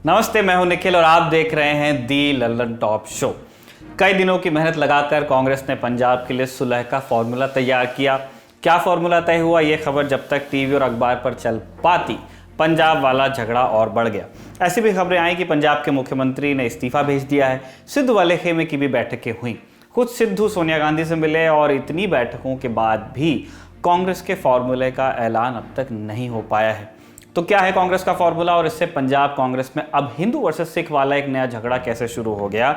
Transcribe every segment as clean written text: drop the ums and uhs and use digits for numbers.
नमस्ते, मैं हूं निखिल और आप देख रहे हैं दी लल्लन टॉप शो। कई दिनों की मेहनत लगाकर कांग्रेस ने पंजाब के लिए सुलह का फॉर्मूला तैयार किया। क्या फॉर्मूला तय हुआ, ये खबर जब तक टीवी और अखबार पर चल पाती, पंजाब वाला झगड़ा और बढ़ गया। ऐसी भी खबरें आई कि पंजाब के मुख्यमंत्री ने इस्तीफा भेज दिया है। सिद्धू वाले खेमे की भी बैठकें हुई। खुद सिद्धू सोनिया गांधी से मिले और इतनी बैठकों के बाद भी कांग्रेस के फॉर्मूले का ऐलान अब तक नहीं हो पाया है। तो क्या है कांग्रेस का फॉर्मूला और इससे पंजाब कांग्रेस में अब हिंदू वर्सेस सिख वाला एक नया झगड़ा कैसे शुरू हो गया?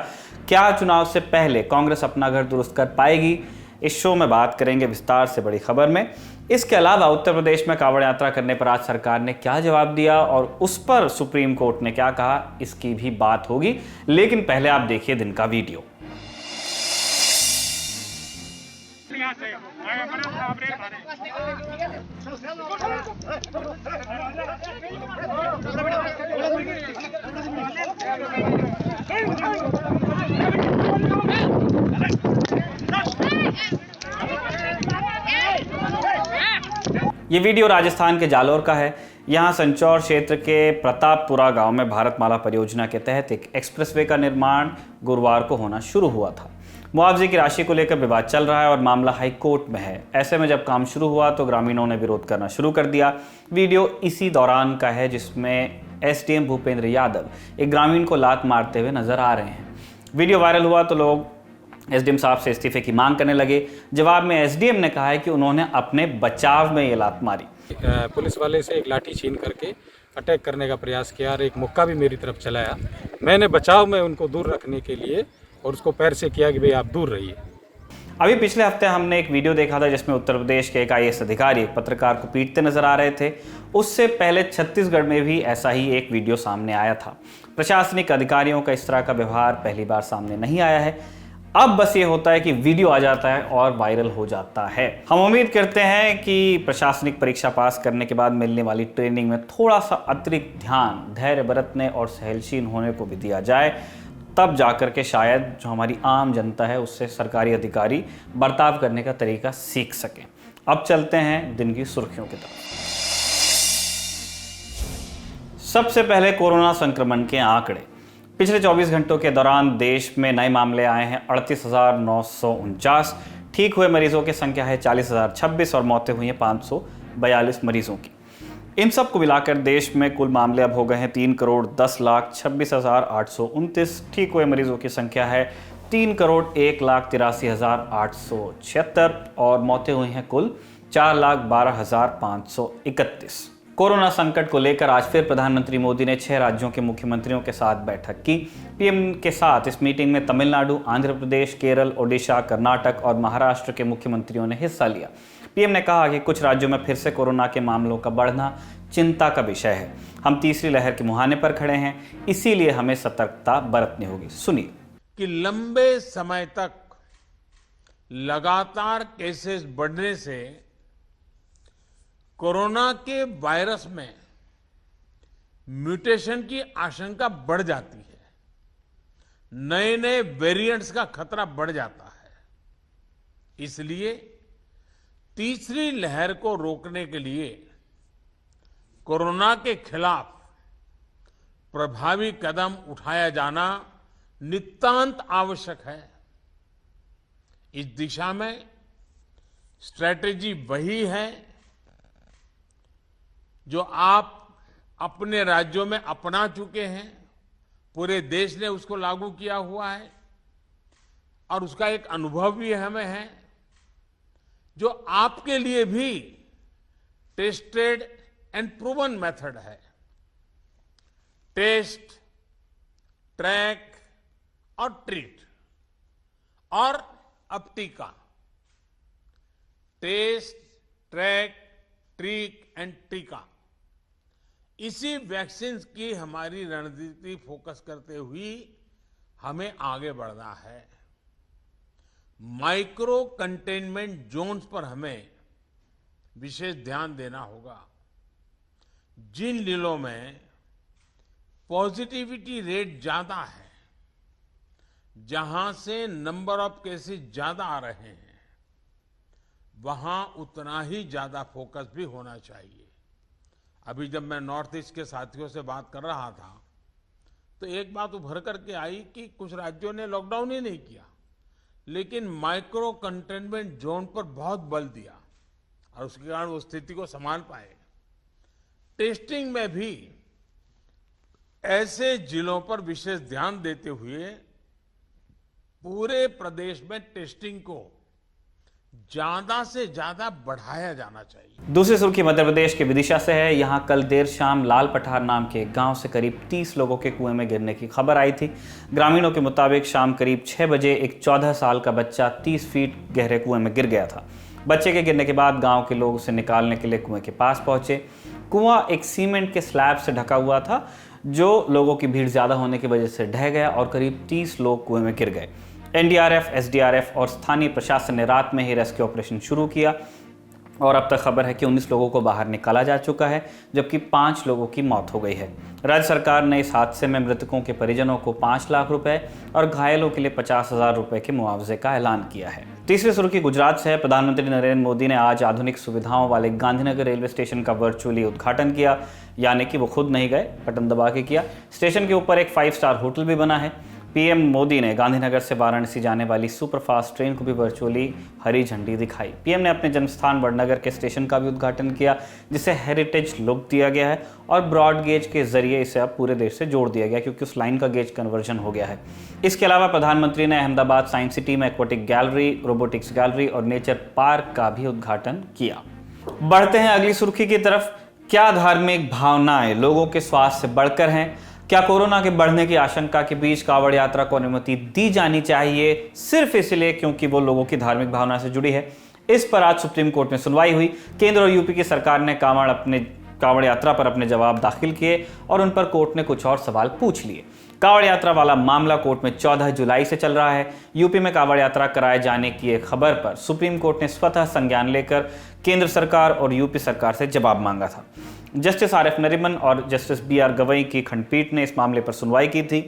क्या चुनाव से पहले कांग्रेस अपना घर दुरुस्त कर पाएगी? इस शो में बात करेंगे विस्तार से बड़ी खबर में। इसके अलावा उत्तर प्रदेश में कांवड़ यात्रा करने पर आज सरकार ने क्या जवाब दिया और उस पर सुप्रीम कोर्ट ने क्या कहा, इसकी भी बात होगी। लेकिन पहले आप देखिए दिन का वीडियो। ये वीडियो राजस्थान के जालोर का है। यहाँ संचौर क्षेत्र के प्रतापपुरा गांव में भारतमाला परियोजना के तहत एक एक्सप्रेसवे का निर्माण गुरुवार को होना शुरू हुआ था। मुआवजे की राशि को लेकर विवाद चल रहा है और मामला हाई कोर्ट में है। ऐसे में जब काम शुरू हुआ तो ग्रामीणों ने विरोध करना शुरू कर दिया। वीडियो इसी दौरान का है जिसमें एसडीएम भूपेंद्र यादव एक ग्रामीण को लात मारते हुए नजर आ रहे हैं। वीडियो वायरल हुआ तो लोग एसडीएम साहब से इस्तीफे की मांग करने लगे। जवाब में एसडीएम ने कहा है कि उन्होंने अपने बचाव में ये लात मारी। पुलिस वाले से एक लाठी छीन करके अटैक करने का प्रयास किया और एक मुक्का भी मेरी तरफ चलाया। मैंने बचाव में उनको दूर रखने के लिए और उसको पैर से किया कि भाई आप दूर रहिए। अभी पिछले हफ्ते हमने एक वीडियो देखा था जिसमें उत्तर प्रदेश के एक आईएएस अधिकारी एक पत्रकार को पीटते नजर आ रहे थे। उससे पहले छत्तीसगढ़ में भी ऐसा ही एक वीडियो सामने आया था। प्रशासनिक अधिकारियों का इस तरह का व्यवहार पहली बार सामने नहीं आया है। अब बस ये होता है कि वीडियो आ जाता है और वायरल हो जाता है। हम उम्मीद करते हैं कि प्रशासनिक परीक्षा पास करने के बाद मिलने वाली ट्रेनिंग में थोड़ा सा अतिरिक्त ध्यान धैर्य बरतने और सहनशील होने को भी दिया जाए, तब जाकर के शायद जो हमारी आम जनता है उससे सरकारी अधिकारी बर्ताव करने का तरीका सीख सकें। अब चलते हैं दिन की सुर्खियों की तरफ। सबसे पहले कोरोना संक्रमण के आंकड़े। पिछले 24 घंटों के दौरान देश में नए मामले आए हैं 38,949। ठीक हुए मरीजों की संख्या है 40,026 और मौतें हुई हैं 542 मरीजों की। इन सब को मिलाकर देश में कुल मामले अब हो गए हैं 3,10,26,829। ठीक हुए मरीजों की संख्या है 3,01,83,876 और मौतें हुई हैं कुल 4,12,531। कोरोना संकट को लेकर आज फिर प्रधानमंत्री मोदी ने 6 राज्यों के मुख्यमंत्रियों के साथ बैठक की। पीएम के साथ इस मीटिंग में तमिलनाडु, आंध्र प्रदेश, केरल, ओडिशा, कर्नाटक और महाराष्ट्र के मुख्यमंत्रियों ने हिस्सा लिया। पीएम ने कहा कि कुछ राज्यों में फिर से कोरोना के मामलों का बढ़ना चिंता का विषय है। हम तीसरी लहर के मुहाने पर खड़े हैं, इसीलिए हमें सतर्कता बरतनी होगी। सुनिए। कि लंबे समय तक लगातार केसेस बढ़ने से कोरोना के वायरस में म्यूटेशन की आशंका बढ़ जाती है, नए नए वेरिएंट्स का खतरा बढ़ जाता है। इसलिए तीसरी लहर को रोकने के लिए कोरोना के खिलाफ प्रभावी कदम उठाया जाना नितांत आवश्यक है। इस दिशा में स्ट्रैटेजी वही है जो आप अपने राज्यों में अपना चुके हैं, पूरे देश ने उसको लागू किया हुआ है और उसका एक अनुभव भी हमें है, जो आपके लिए भी टेस्टेड एंड प्रूवन मेथड है। टेस्ट, ट्रैक और ट्रीट और अब टीका। टेस्ट, ट्रैक, ट्रीट एंड टीका, इसी वैक्सीन की हमारी रणनीति फोकस करते हुए हमें आगे बढ़ना है। माइक्रो कंटेनमेंट जोन्स पर हमें विशेष ध्यान देना होगा। जिन जिलों में पॉजिटिविटी रेट ज्यादा है, जहां से नंबर ऑफ केसेस ज्यादा आ रहे हैं, वहां उतना ही ज्यादा फोकस भी होना चाहिए। अभी जब मैं नॉर्थ ईस्ट के साथियों से बात कर रहा था तो एक बात उभर करके आई कि कुछ राज्यों ने लॉकडाउन ही नहीं किया, लेकिन माइक्रो कंटेनमेंट जोन पर बहुत बल दिया और उसके कारण वो स्थिति को संभाल पाए। टेस्टिंग में भी ऐसे जिलों पर विशेष ध्यान देते हुए पूरे प्रदेश में टेस्टिंग को ज्यादा से ज्यादा बढ़ाया जाना चाहिए। दूसरी सुर्खी मध्य प्रदेश के विदिशा से है। यहां कल देर शाम लाल पठार नाम के एक गांव से करीब 30 लोगों के कुएं में गिरने की खबर आई थी। ग्रामीणों के मुताबिक शाम करीब 6 बजे एक 14 साल का बच्चा 30 फीट गहरे कुएं में गिर गया था। बच्चे के गिरने के बाद गांव के लोग उसे निकालने के लिए कुएं के पास पहुंचे। कुआं एक सीमेंट के स्लैब से ढका हुआ था, जो लोगों की भीड़ ज्यादा होने की वजह से ढह गया और करीब 30 लोग कुएं में गिर गए। एनडीआरएफ, एसडीआरएफ और स्थानीय प्रशासन ने रात में ही रेस्क्यू ऑपरेशन शुरू किया और अब तक खबर है कि 19 लोगों को बाहर निकाला जा चुका है, जबकि 5 लोगों की मौत हो गई है। राज्य सरकार ने इस हादसे में मृतकों के परिजनों को 5 लाख रुपए और घायलों के लिए 50,000 रुपए के मुआवजे का ऐलान किया है। तीसरी सुर्खी गुजरात से है। प्रधानमंत्री नरेंद्र मोदी ने आज आधुनिक सुविधाओं वाले गांधीनगर रेलवे स्टेशन का वर्चुअली उद्घाटन किया, यानी कि वो खुद नहीं गए, बटन दबा के किया। स्टेशन के ऊपर एक 5 स्टार होटल भी बना है। पीएम मोदी ने गांधीनगर से वाराणसी जाने वाली सुपरफास्ट ट्रेन को भी वर्चुअली हरी झंडी दिखाई। पीएम ने अपने जन्मस्थान वडनगर के स्टेशन का भी उद्घाटन किया, जिसे हेरिटेज लुक दिया गया है और ब्रॉड गेज के जरिए इसे अब पूरे देश से जोड़ दिया गया, क्योंकि उस लाइन का गेज कन्वर्जन हो गया है। इसके अलावा प्रधानमंत्री ने अहमदाबाद साइंस सिटी में एक्वाटिक गैलरी, रोबोटिक्स गैलरी और नेचर पार्क का भी उद्घाटन किया। बढ़ते हैं अगली सुर्खी की तरफ। क्या धार्मिक भावनाएं लोगों के स्वास्थ्य से बढ़कर हैं? क्या कोरोना के बढ़ने की आशंका के बीच कांवड़ यात्रा को अनुमति दी जानी चाहिए सिर्फ इसलिए क्योंकि वो लोगों की धार्मिक भावना से जुड़ी है? इस पर आज सुप्रीम कोर्ट में सुनवाई हुई। केंद्र और यूपी की सरकार ने कांवड़ यात्रा पर अपने जवाब दाखिल किए और उन पर कोर्ट ने कुछ और सवाल पूछ लिए। कांवड़ यात्रा वाला मामला कोर्ट में 14 जुलाई से चल रहा है। यूपी में कांवड़ यात्रा कराए जाने की एक खबर पर सुप्रीम कोर्ट ने स्वतः संज्ञान लेकर केंद्र सरकार और यूपी सरकार से जवाब मांगा था। जस्टिस आर एफ नरीमन और जस्टिस बी आर गवई की खंडपीठ ने इस मामले पर सुनवाई की थी।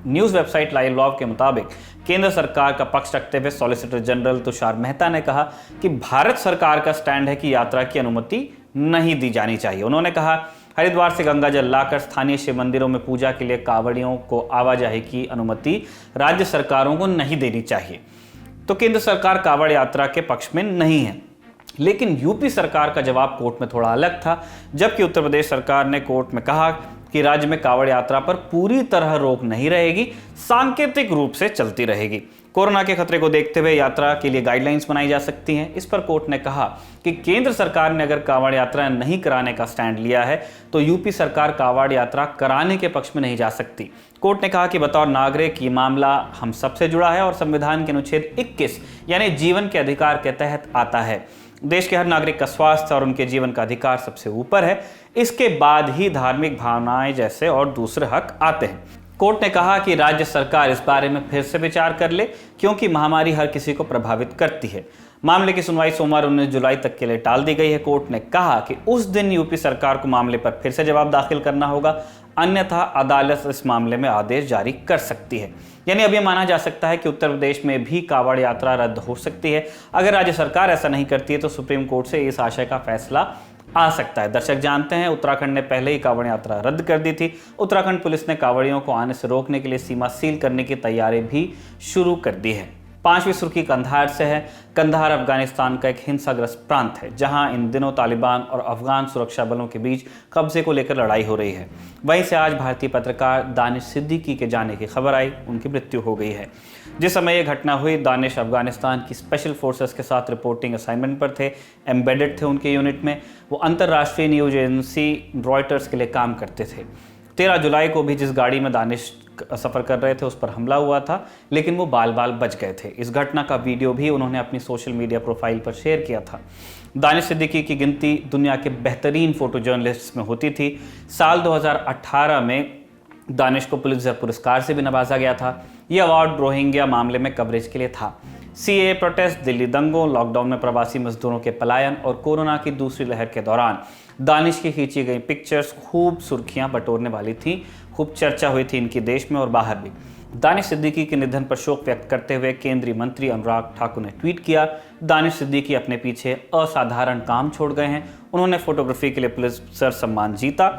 न्यूज वेबसाइट लाइव लॉ के मुताबिक केंद्र सरकार का पक्ष रखते हुए सॉलिसिटर जनरल तुषार मेहता ने कहा कि भारत सरकार का स्टैंड है कि यात्रा की अनुमति नहीं दी जानी चाहिए। उन्होंने कहा, हरिद्वार से गंगा जल लाकर स्थानीय शिव मंदिरों में पूजा के लिए कांवड़ियों को आवाजाही की अनुमति राज्य सरकारों को नहीं देनी चाहिए। तो केंद्र सरकार कांवड़ यात्रा के पक्ष में नहीं है, लेकिन यूपी सरकार का जवाब कोर्ट में थोड़ा अलग था। जबकि उत्तर प्रदेश सरकार ने कोर्ट में कहा कि राज्य में कांवड़ यात्रा पर पूरी तरह रोक नहीं रहेगी, सांकेतिक रूप से चलती रहेगी। कोरोना के खतरे को देखते हुए यात्रा के लिए गाइडलाइंस बनाई जा सकती हैं। इस पर कोर्ट ने कहा कि केंद्र सरकार ने अगर कांवड़ यात्रा नहीं कराने का स्टैंड लिया है तो यूपी सरकार कांवड़ यात्रा कराने के पक्ष में नहीं जा सकती। कोर्ट ने कहा कि बतौर नागरिक ये मामला हम सबसे जुड़ा है और संविधान के अनुच्छेद 21 यानी जीवन के अधिकार के तहत आता है। देश के हर नागरिक का स्वास्थ्य और उनके जीवन का अधिकार सबसे ऊपर है। इसके बाद ही धार्मिक भावनाएं जैसे और दूसरे हक आते हैं। कोर्ट ने कहा कि राज्य सरकार इस बारे में फिर से विचार कर ले, क्योंकि महामारी हर किसी को प्रभावित करती है। मामले की सुनवाई सोमवार 19 जुलाई तक के लिए टाल दी गई है। कोर्ट ने कहा कि उस दिन यूपी सरकार को मामले पर फिर से जवाब दाखिल करना होगा, अन्यथा अदालत इस मामले में आदेश जारी कर सकती है। यानी अब यह माना जा सकता है कि उत्तर प्रदेश में भी कांवड़ यात्रा रद्द हो सकती है। अगर राज्य सरकार ऐसा नहीं करती है तो सुप्रीम कोर्ट से इस आशय का फैसला आ सकता है। दर्शक जानते हैं, उत्तराखंड ने पहले ही कांवड़ यात्रा रद्द कर दी थी। उत्तराखंड पुलिस ने कांवड़ियों को आने से रोकने के लिए सीमा सील करने की तैयारी भी शुरू कर दी है। पांचवी सुर्खी कंधार से है। कंधार अफगानिस्तान का एक हिंसाग्रस्त प्रांत है, जहां इन दिनों तालिबान और अफगान सुरक्षा बलों के बीच कब्जे को लेकर लड़ाई हो रही है। वहीं से आज भारतीय पत्रकार दानिश सिद्दीकी के जाने की खबर आई, उनकी मृत्यु हो गई है। जिस समय यह घटना हुई, दानिश अफगानिस्तान की स्पेशल फोर्सेस के साथ रिपोर्टिंग असाइनमेंट पर थे, एम्बेडेड थे उनके यूनिट में। वो अंतर्राष्ट्रीय न्यूज एजेंसी रॉयटर्स के लिए काम करते थे। 13 जुलाई को भी जिस गाड़ी में दानिश सफ़र कर रहे थे उस पर हमला हुआ था, लेकिन वो बाल बाल बच गए थे। इस घटना का वीडियो भी उन्होंने अपनी सोशल मीडिया प्रोफाइल पर शेयर किया था। दानिश सिद्दीकी की गिनती दुनिया के बेहतरीन फोटो जर्नलिस्ट में होती थी। साल 2018 में दानिश को पुलित्जर पुरस्कार से भी नवाजा गया था। यह अवार्ड रोहिंग्या मामले में कवरेज के लिए था। सीएए प्रोटेस्ट, दिल्ली दंगों, लॉकडाउन में प्रवासी मजदूरों के पलायन और कोरोना की दूसरी लहर के दौरान दानिश की खींची गई पिक्चर्स खूब सुर्खियां बटोरने वाली थी। खूब चर्चा हुई थी इनकी देश में और बाहर भी। दानिश सिद्दीकी के निधन पर शोक व्यक्त करते हुए केंद्रीय मंत्री अनुराग ठाकुर ने ट्वीट किया, दानिश सिद्दीकी अपने पीछे असाधारण काम छोड़ गए हैं। उन्होंने फोटोग्राफी के लिए पुलित्जर सम्मान जीता।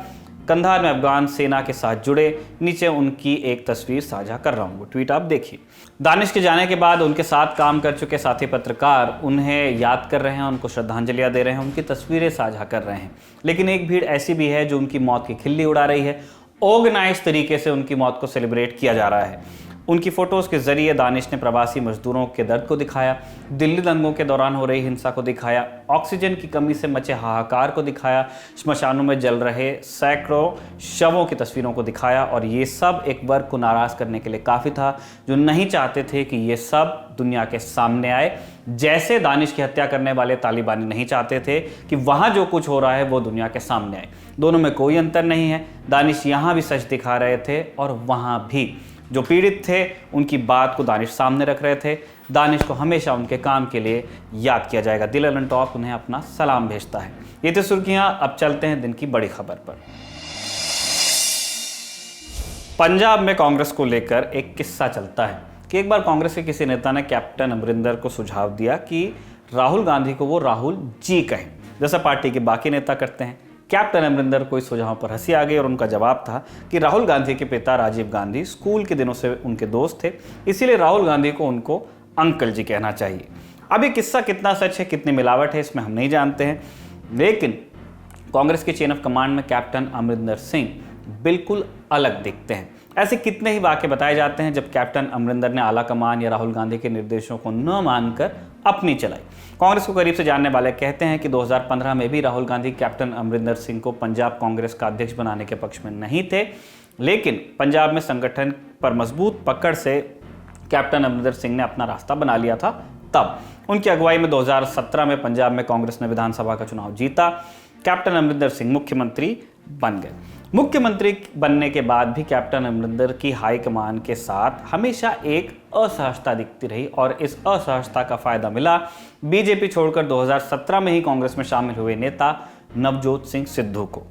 कंधार में अफगान सेना के साथ जुड़े। नीचे उनकी एक तस्वीर साझा कर रहा हूँ, वो ट्वीट आप देखिए। दानिश के जाने के बाद उनके साथ काम कर चुके साथी पत्रकार उन्हें याद कर रहे हैं, उनको श्रद्धांजलियां दे रहे हैं, उनकी तस्वीरें साझा कर रहे हैं। लेकिन एक भीड़ ऐसी भी है जो उनकी मौत की खिल्ली उड़ा रही है। ऑर्गेनाइज तरीके से उनकी मौत को सेलिब्रेट किया जा रहा है। उनकी फोटोज के जरिए दानिश ने प्रवासी मजदूरों के दर्द को दिखाया, दिल्ली दंगों के दौरान हो रही हिंसा को दिखाया, ऑक्सीजन की कमी से मचे हाहाकार को दिखाया, श्मशानों में जल रहे सैकड़ों शवों की तस्वीरों को दिखाया। और ये सब एक वर्ग को नाराज करने के लिए काफ़ी था जो नहीं चाहते थे कि ये सब दुनिया के सामने आए। जैसे दानिश की हत्या करने वाले तालिबानी नहीं चाहते थे कि वहाँ जो कुछ हो रहा है वो दुनिया के सामने आए। दोनों में कोई अंतर नहीं है। दानिश यहाँ भी सच दिखा रहे थे और वहाँ भी जो पीड़ित थे उनकी बात को दानिश सामने रख रहे थे। दानिश को हमेशा उनके काम के लिए याद किया जाएगा। दिल ललन टॉप उन्हें अपना सलाम भेजता है। ये थी सुर्खियां, अब चलते हैं दिन की बड़ी खबर पर। पंजाब में कांग्रेस को लेकर एक किस्सा चलता है कि एक बार कांग्रेस के किसी नेता ने कैप्टन अमरिंदर को सुझाव दिया कि राहुल गांधी को वो राहुल जी कहें, जैसा पार्टी के बाकी नेता करते हैं। कैप्टन अमरिंदर को इस सुझाव पर हंसी आ गई और उनका जवाब था कि राहुल गांधी के पिता राजीव गांधी स्कूल के दिनों से उनके दोस्त थे, इसीलिए राहुल गांधी को उनको अंकल जी कहना चाहिए। अब ये किस्सा कितना सच है, कितनी मिलावट है, इसमें हम नहीं जानते हैं, लेकिन कांग्रेस के चेन ऑफ कमांड में कैप्टन अमरिंदर सिंह बिल्कुल अलग दिखते हैं। ऐसे कितने ही वाक़े बताए जाते हैं जब कैप्टन अमरिंदर ने आला कमान या राहुल गांधी के निर्देशों को न मानकर अपनी चलाई। कांग्रेस को करीब से जानने वाले कहते हैं कि 2015 में भी राहुल गांधी कैप्टन अमरिंदर सिंह को पंजाब कांग्रेस का अध्यक्ष बनाने के पक्ष में नहीं थे, लेकिन पंजाब में संगठन पर मजबूत पकड़ से कैप्टन अमरिंदर सिंह ने अपना रास्ता बना लिया था। तब उनकी अगुवाई में 2017 में पंजाब में कांग्रेस ने विधानसभा का चुनाव जीता। कैप्टन अमरिंदर सिंह मुख्यमंत्री बन गए। मुख्यमंत्री बनने के बाद भी कैप्टन अमरिंदर की हाईकमान के साथ हमेशा एक असहजता दिखती रही और इस असहजता का फायदा मिला बीजेपी छोड़कर 2017 में ही कांग्रेस में शामिल हुए नेता नवजोत सिंह सिद्धू को।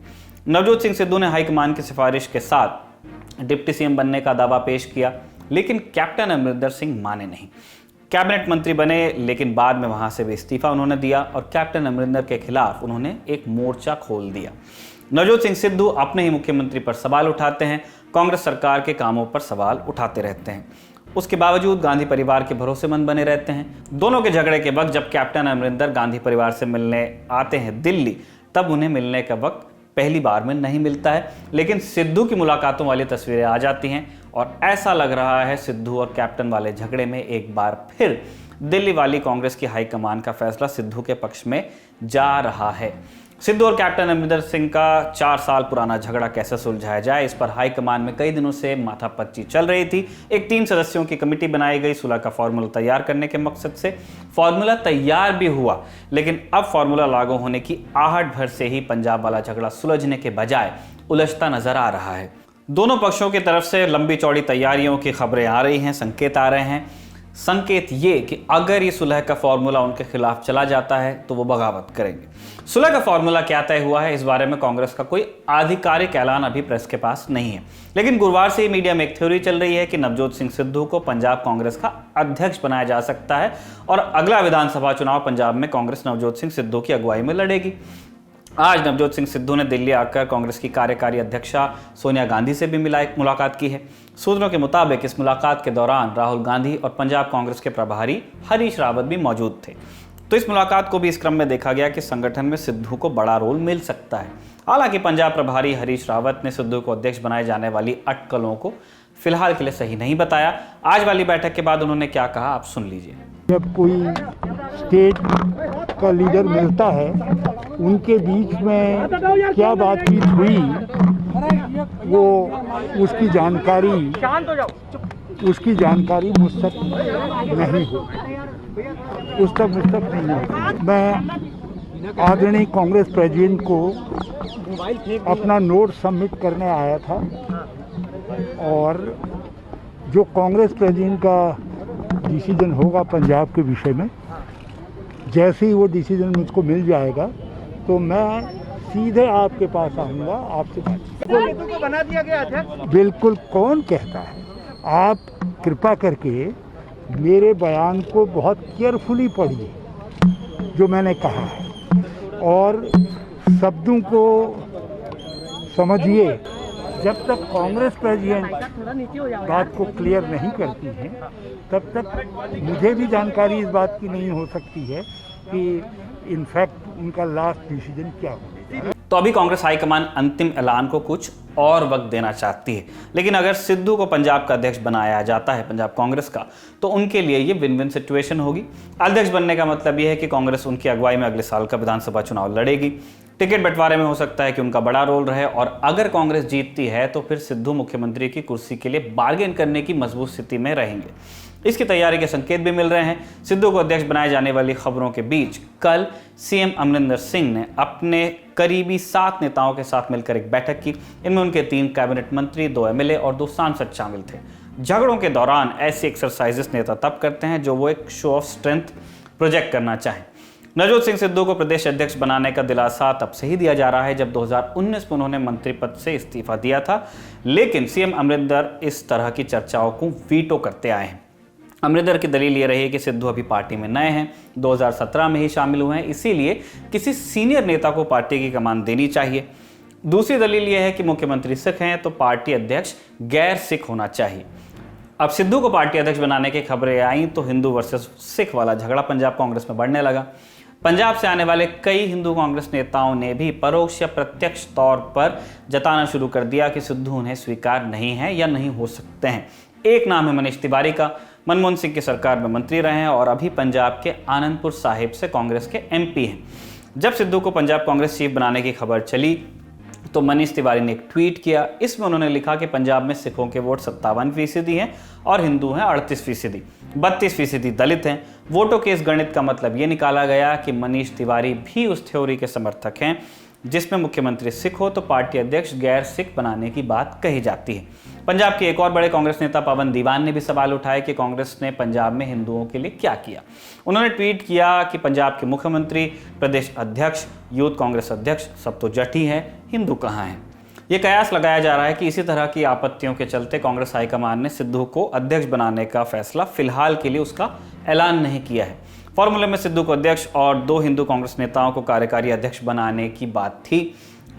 नवजोत सिंह सिद्धू ने हाईकमान की सिफारिश के साथ डिप्टी सीएम बनने का दावा पेश किया, लेकिन कैप्टन अमरिंदर सिंह माने नहीं। कैबिनेट मंत्री बने, लेकिन बाद में वहां से भी इस्तीफा उन्होंने दिया और कैप्टन अमरिंदर के खिलाफ उन्होंने एक मोर्चा खोल दिया। नवजोत सिंह सिद्धू अपने ही मुख्यमंत्री पर सवाल उठाते हैं, कांग्रेस सरकार के कामों पर सवाल उठाते रहते हैं। उसके बावजूद गांधी परिवार के भरोसेमंद बने रहते हैं। दोनों के झगड़े के वक्त जब कैप्टन अमरिंदर गांधी परिवार से मिलने आते हैं दिल्ली, तब उन्हें मिलने का वक्त पहली बार में नहीं मिलता है, लेकिन सिद्धू की मुलाकातों वाली तस्वीरें आ जाती हैं और ऐसा लग रहा है सिद्धू और कैप्टन वाले झगड़े में एक बार फिर दिल्ली वाली कांग्रेस की हाईकमान का फैसला सिद्धू के पक्ष में जा रहा है। सिद्धू और कैप्टन अमरिंदर सिंह का 4 साल पुराना झगड़ा कैसे सुलझाया जाए, इस पर हाईकमान में कई दिनों से माथापच्ची चल रही थी। एक 3 सदस्यों की कमेटी बनाई गई सुलह का फॉर्मूला तैयार करने के मकसद से। फॉर्मूला तैयार भी हुआ, लेकिन अब फॉर्मूला लागू होने की आहट भर से ही पंजाब वाला झगड़ा सुलझने के बजाय उलझता नजर आ रहा है। दोनों पक्षों की तरफ से लंबी चौड़ी तैयारियों की खबरें आ रही हैं, संकेत आ रहे हैं। संकेत ये कि अगर ये सुलह का फॉर्मूला उनके खिलाफ चला जाता है तो वो बगावत करेंगे। सुलह का फॉर्मूला क्या तय हुआ है, इस बारे में कांग्रेस का कोई आधिकारिक ऐलान अभी प्रेस के पास नहीं है, लेकिन गुरुवार से ही मीडिया में एक थ्योरी चल रही है कि नवजोत सिंह सिद्धू को पंजाब कांग्रेस का अध्यक्ष बनाया जा सकता है और अगला विधानसभा चुनाव पंजाब में कांग्रेस नवजोत सिंह सिद्धू की अगुवाई में लड़ेगी। आज नवजोत सिंह सिद्धू ने दिल्ली आकर कांग्रेस की कार्यकारी अध्यक्षा सोनिया गांधी से भी मुलाकात की है। सूत्रों के मुताबिक इस मुलाकात के दौरान राहुल गांधी और पंजाब कांग्रेस के प्रभारी हरीश रावत भी मौजूद थे। तो इस मुलाकात को भी इस क्रम में देखा गया कि संगठन में सिद्धू को बड़ा रोल मिल सकता है। हालांकि पंजाब प्रभारी हरीश रावत ने सिद्धू को अध्यक्ष बनाए जाने वाली अटकलों को फिलहाल के लिए सही नहीं बताया। आज वाली बैठक के बाद उन्होंने क्या कहा, आप सुन लीजिए। जब कोई स्टेट का लीडर मिलता है, उनके बीच में क्या बातचीत हुई वो उसकी जानकारी मुझ तक नहीं हो, उस तक मुझ तक नहीं है। मैं आदरणीय कांग्रेस प्रेसिडेंट को अपना नोट सबमिट करने आया था और जो कांग्रेस प्रेसिडेंट का डिसीजन होगा पंजाब के विषय में, जैसे ही वो डिसीजन मुझको मिल जाएगा तो मैं सीधे आपके पास आऊँगा, आपसे बात बना दिया गया अध्यक्ष। बिल्कुल, कौन कहता है? आप कृपा करके मेरे बयान को बहुत केयरफुली पढ़िए जो मैंने कहा है और शब्दों को समझिए, जब तक कांग्रेस प्रेसिडेंट बात को क्लियर नहीं करती है तब तक मुझे भी जानकारी इस बात की नहीं हो सकती है कि इनफैक्ट उनका लास्ट डिसीजन क्या होगा। तो अभी कांग्रेस हाईकमान अंतिम ऐलान को कुछ और वक्त देना चाहती है, लेकिन अगर सिद्धू को पंजाब का अध्यक्ष बनाया जाता है पंजाब कांग्रेस का, तो उनके लिए ये विन विन सिचुएशन होगी। अध्यक्ष बनने का मतलब ये है कि कांग्रेस उनकी अगुवाई में अगले साल का विधानसभा चुनाव लड़ेगी। टिकट बंटवारे में हो सकता है कि उनका बड़ा रोल रहे, और अगर कांग्रेस जीतती है तो फिर सिद्धू मुख्यमंत्री की कुर्सी के लिए बार्गेन करने की मजबूत स्थिति में रहेंगे। इसकी तैयारी के संकेत भी मिल रहे हैं। सिद्धू को अध्यक्ष बनाए जाने वाली खबरों के बीच कल सीएम अमरिंदर सिंह ने अपने करीबी 7 नेताओं के साथ मिलकर एक बैठक की। इनमें उनके 3 कैबिनेट मंत्री, 2 एमएलए और 2 सांसद शामिल थे। झगड़ों के दौरान ऐसी एक्सरसाइजेस नेता तब करते हैं जो वो एक शो ऑफ स्ट्रेंथ प्रोजेक्ट करना चाहें। नवजोत सिंह सिद्धू को प्रदेश अध्यक्ष बनाने का दिलासा तब से ही दिया जा रहा है जब 2019 में उन्होंने मंत्री पद से इस्तीफा दिया था, लेकिन सीएम अमरिंदर इस तरह की चर्चाओं को वीटो करते आए हैं। अमरिंदर की दलील ये रही है कि सिद्धू अभी पार्टी में नए हैं, 2017 में ही शामिल हुए हैं, इसीलिए किसी सीनियर नेता को पार्टी की कमान देनी चाहिए। दूसरी दलील यह है कि मुख्यमंत्री सिख हैं तो पार्टी अध्यक्ष गैर सिख होना चाहिए। अब सिद्धू को पार्टी अध्यक्ष बनाने की खबरें आई तो हिंदू वर्सेस सिख वाला झगड़ा पंजाब कांग्रेस में बढ़ने लगा। पंजाब से आने वाले कई हिंदू कांग्रेस नेताओं ने भी परोक्ष या प्रत्यक्ष तौर पर जताना शुरू कर दिया कि सिद्धू उन्हें स्वीकार नहीं है या नहीं हो सकते हैं। एक नाम है मनीष तिवारी का। मनमोहन सिंह की सरकार में मंत्री रहे हैं और अभी पंजाब के आनंदपुर साहिब से कांग्रेस के एमपी हैं। जब सिद्धू को पंजाब कांग्रेस चीफ बनाने की खबर चली तो मनीष तिवारी ने एक ट्वीट किया। इसमें उन्होंने लिखा कि पंजाब में सिखों के वोट 57% हैं और हिंदू हैं 38%, 32% दलित हैं। वोटों के इस गणित का मतलब ये निकाला गया कि मनीष तिवारी भी उस थ्योरी के समर्थक हैं जिसमें मुख्यमंत्री सिख हो तो पार्टी अध्यक्ष गैर सिख बनाने की बात कही जाती है। पंजाब के एक और बड़े कांग्रेस नेता पवन दीवान ने भी सवाल उठाए कि कांग्रेस ने पंजाब में हिंदुओं के लिए क्या किया। उन्होंने ट्वीट किया कि पंजाब के मुख्यमंत्री, प्रदेश अध्यक्ष, यूथ कांग्रेस अध्यक्ष सब तो जट ही हैं, हिंदू कहाँ हैं। ये कयास लगाया जा रहा है कि इसी तरह की आपत्तियों के चलते कांग्रेस हाईकमान ने सिद्धू को अध्यक्ष बनाने का फैसला फिलहाल के लिए उसका ऐलान नहीं किया है। फॉर्मूले में सिद्धू को अध्यक्ष और 2 हिंदू कांग्रेस नेताओं को कार्यकारी अध्यक्ष बनाने की बात थी,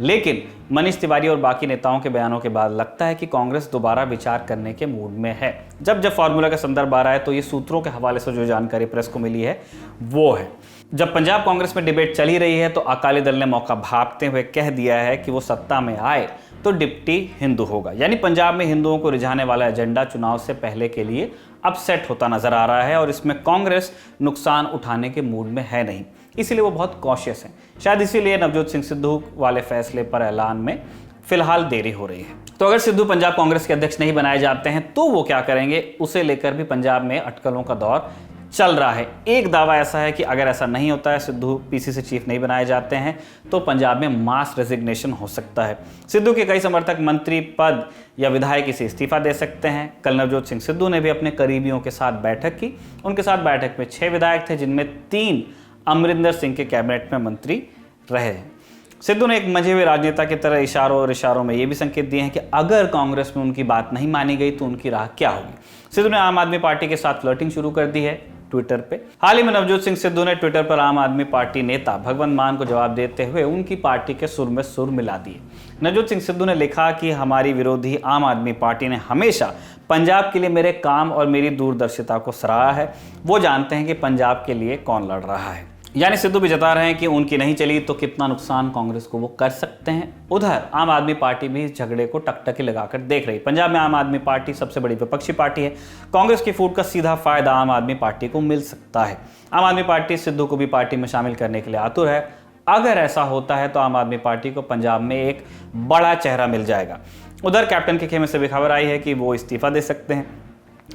लेकिन मनीष तिवारी और बाकी नेताओं के बयानों के बाद लगता है कि कांग्रेस दोबारा विचार करने के मूड में है। जब फॉर्मूला का संदर्भ आ रहा है तो ये सूत्रों के हवाले से जो जानकारी प्रेस को मिली है वो है, जब पंजाब कांग्रेस में डिबेट चल ही रही है तो अकाली दल ने मौका भांपते हुए कह दिया है कि वो सत्ता में आए तो डिप्टी हिंदू होगा। यानी पंजाब में हिंदुओं को रिझाने वाला एजेंडा चुनाव से पहले के लिए अपसेट होता नजर आ रहा है और इसमें कांग्रेस नुकसान उठाने के मूड में है नहीं, इसीलिए वो बहुत कॉशियस है। शायद इसीलिए नवजोत सिंह सिद्धू वाले फैसले पर ऐलान में फिलहाल देरी हो रही है। तो अगर सिद्धू पंजाब कांग्रेस के अध्यक्ष नहीं बनाए जाते हैं तो वो क्या करेंगे, उसे लेकर भी पंजाब में अटकलों का दौर चल रहा है। एक दावा ऐसा है कि अगर ऐसा नहीं होता है, सिद्धू पीसीसी चीफ नहीं बनाए जाते हैं, तो पंजाब में मास रेजिग्नेशन हो सकता है। सिद्धू के कई समर्थक मंत्री पद या विधायकी से इस्तीफा दे सकते हैं। कल नवजोत सिंह सिद्धू ने भी अपने करीबियों के साथ बैठक की। उनके साथ बैठक में 6 विधायक थे, जिनमें 3 अमरिंदर सिंह के कैबिनेट में मंत्री रहे। सिद्धू ने एक मंझे हुए राजनेता की तरह इशारों में ये भी संकेत दिए हैं कि अगर कांग्रेस में उनकी बात नहीं मानी गई तो उनकी राह क्या होगी। सिद्धू ने आम आदमी पार्टी के साथ फ्लर्टिंग शुरू कर दी है ट्विटर पे। हाल ही में नवजोत सिंह सिद्धू ने ट्विटर पर आम आदमी पार्टी नेता भगवंत मान को जवाब देते हुए उनकी पार्टी के सुर में सुर मिला दिए। नवजोत सिंह सिद्धू ने लिखा कि हमारी विरोधी आम आदमी पार्टी ने हमेशा पंजाब के लिए मेरे काम और मेरी दूरदर्शिता को सराहा है। वो जानते हैं कि पंजाब के लिए कौन लड़ रहा है। यानी सिद्धू भी जता रहे हैं कि उनकी नहीं चली तो कितना नुकसान कांग्रेस को वो कर सकते हैं। उधर आम आदमी पार्टी भी इस झगड़े को टकटकी लगाकर देख रही। पंजाब में आम आदमी पार्टी सबसे बड़ी विपक्षी पार्टी है। कांग्रेस की फूट का सीधा फायदा आम आदमी पार्टी को मिल सकता है। आम आदमी पार्टी सिद्धू को भी पार्टी में शामिल करने के लिए आतुर है। अगर ऐसा होता है तो आम आदमी पार्टी को पंजाब में एक बड़ा चेहरा मिल जाएगा। उधर कैप्टन के खेमे से भी खबर आई है कि वो इस्तीफा दे सकते हैं।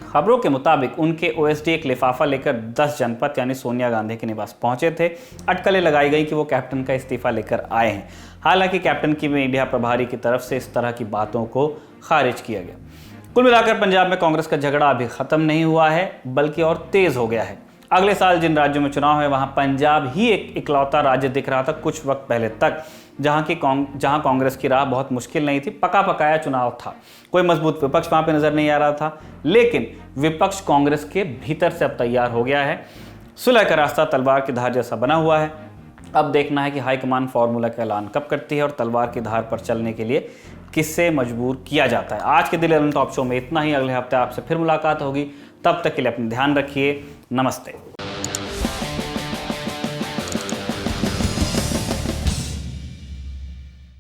खबरों के मुताबिक उनके ओएसडी एक लिफाफा लेकर 10 जनपद यानी सोनिया गांधी के निवास पहुंचे थे। अटकलें लगाई गई कि वो कैप्टन का इस्तीफा लेकर आए हैं। हालांकि कैप्टन की मीडिया प्रभारी की तरफ से इस तरह की बातों को खारिज किया गया। कुल मिलाकर पंजाब में कांग्रेस का झगड़ा अभी खत्म नहीं हुआ है, बल्कि और तेज हो गया है। अगले साल जिन राज्यों में चुनाव है वहां पंजाब ही एक इकलौता राज्य दिख रहा था कुछ वक्त पहले तक, जहां कांग्रेस की राह बहुत मुश्किल नहीं थी। पका पकाया चुनाव था, कोई मजबूत विपक्ष वहां पे नजर नहीं आ रहा था, लेकिन विपक्ष कांग्रेस के भीतर से अब तैयार हो गया है। सुलह का रास्ता तलवार की धार जैसा बना हुआ है। अब देखना है कि हाईकमान फार्मूला का ऐलान कब करती है और तलवार की धार पर चलने के लिए किससे मजबूर किया जाता है। आज के दिल्ली ललन टॉप शो में इतना ही। अगले हफ्ते आपसे फिर मुलाकात होगी, तब तक के लिए अपना ध्यान रखिए। नमस्ते।